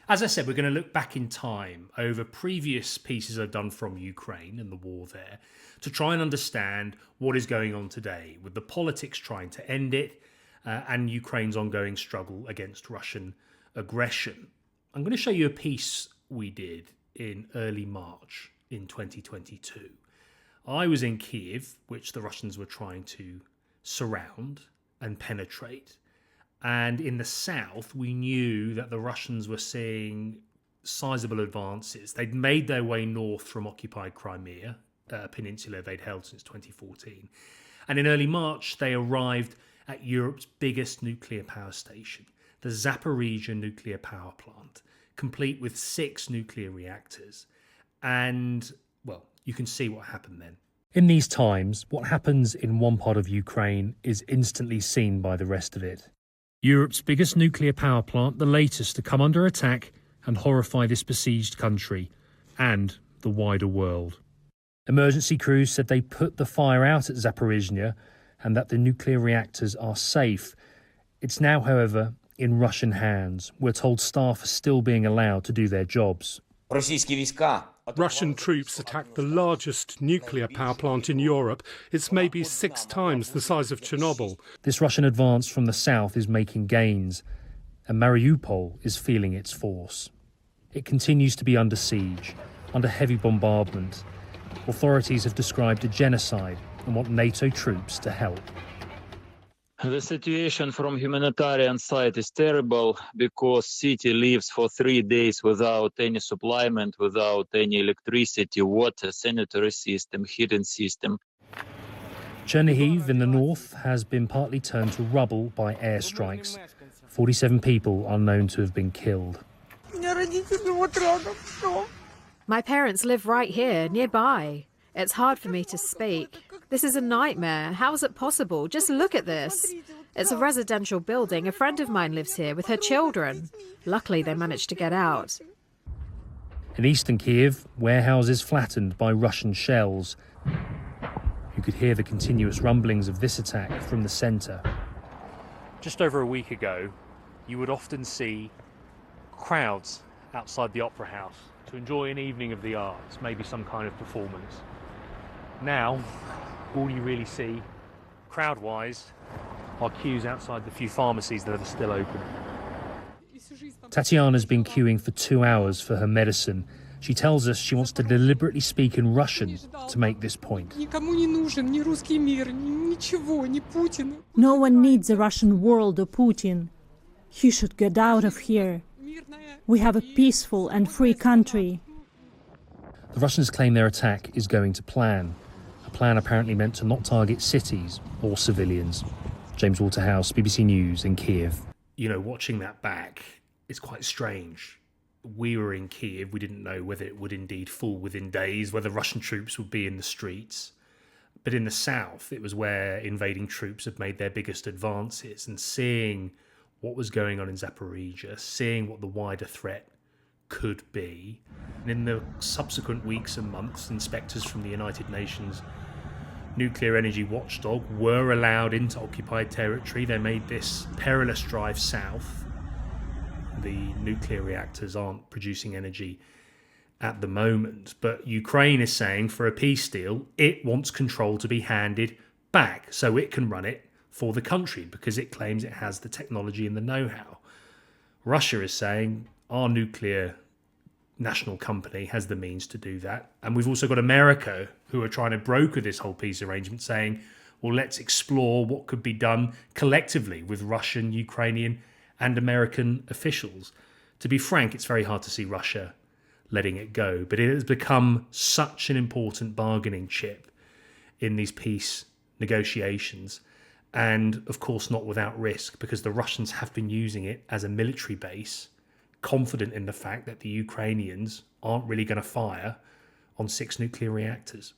As I said, we're going to look back in time over previous pieces I've done from Ukraine and the war there to try and understand what is going on today with the politics trying to end it and Ukraine's ongoing struggle against Russian aggression. I'm going to show you a piece we did in early March in 2022. I was in Kyiv, which the Russians were trying to surround and penetrate. And in the south, we knew that the Russians were seeing sizable advances. They'd made their way north from occupied Crimea, a peninsula they'd held since 2014. And in early March, they arrived at Europe's biggest nuclear power station, the Zaporizhzhia nuclear power plant, complete with 6 nuclear reactors. And, well, you can see what happened then. In these times, what happens in one part of Ukraine is instantly seen by the rest of it. Europe's biggest nuclear power plant, the latest to come under attack and horrify this besieged country and the wider world. Emergency crews said they put the fire out at Zaporizhzhia and that the nuclear reactors are safe. It's now, however, in Russian hands. We're told staff are still being allowed to do their jobs. Russian troops attacked the largest nuclear power plant in Europe. It's maybe 6 times the size of Chernobyl. This Russian advance from the south is making gains, and Mariupol is feeling its force. It continues to be under siege, under heavy bombardment. Authorities have described a genocide and want NATO troops to help. The situation from humanitarian side is terrible because city lives for 3 days without any supplement, without any electricity, water, sanitary system, heating system. Chernihiv in the north has been partly turned to rubble by airstrikes. 47 people are known to have been killed. My parents live right here, nearby. It's hard for me to speak. This is a nightmare. How is it possible? Just look at this. It's a residential building. A friend of mine lives here with her children. Luckily, they managed to get out. In eastern Kyiv, warehouses flattened by Russian shells. You could hear the continuous rumblings of this attack from the centre. Just over a week ago, you would often see crowds outside the Opera House to enjoy an evening of the arts, maybe some kind of performance. Now, all you really see, crowd-wise, are queues outside the few pharmacies that are still open. Tatiana's been queuing for 2 hours for her medicine. She tells us she wants to deliberately speak in Russian to make this point. No one needs a Russian world or Putin. He should get out of here. We have a peaceful and free country. The Russians claim their attack is going to plan. A plan apparently meant to not target cities or civilians. James Waterhouse, BBC News in Kyiv. You know, watching that back, it's quite strange. We were in Kyiv. We didn't know whether it would indeed fall within days, whether Russian troops would be in the streets. But in the south, it was where invading troops had made their biggest advances, and seeing what was going on in Zaporizhzhia, seeing what the wider threat could be. And in the subsequent weeks and months, inspectors from the United Nations nuclear energy watchdog were allowed into occupied territory. They made this perilous drive south. The nuclear reactors aren't producing energy at the moment, but Ukraine is saying for a peace deal, it wants control to be handed back so it can run it for the country because it claims it has the technology and the know-how. Russia is saying our nuclear national company has the means to do that. And we've also got America who are trying to broker this whole peace arrangement saying, well, let's explore what could be done collectively with Russian, Ukrainian and American officials. To be frank, it's very hard to see Russia letting it go, but it has become such an important bargaining chip in these peace negotiations. And of course, not without risk, because the Russians have been using it as a military base, confident in the fact that the Ukrainians aren't really going to fire on 6 nuclear reactors.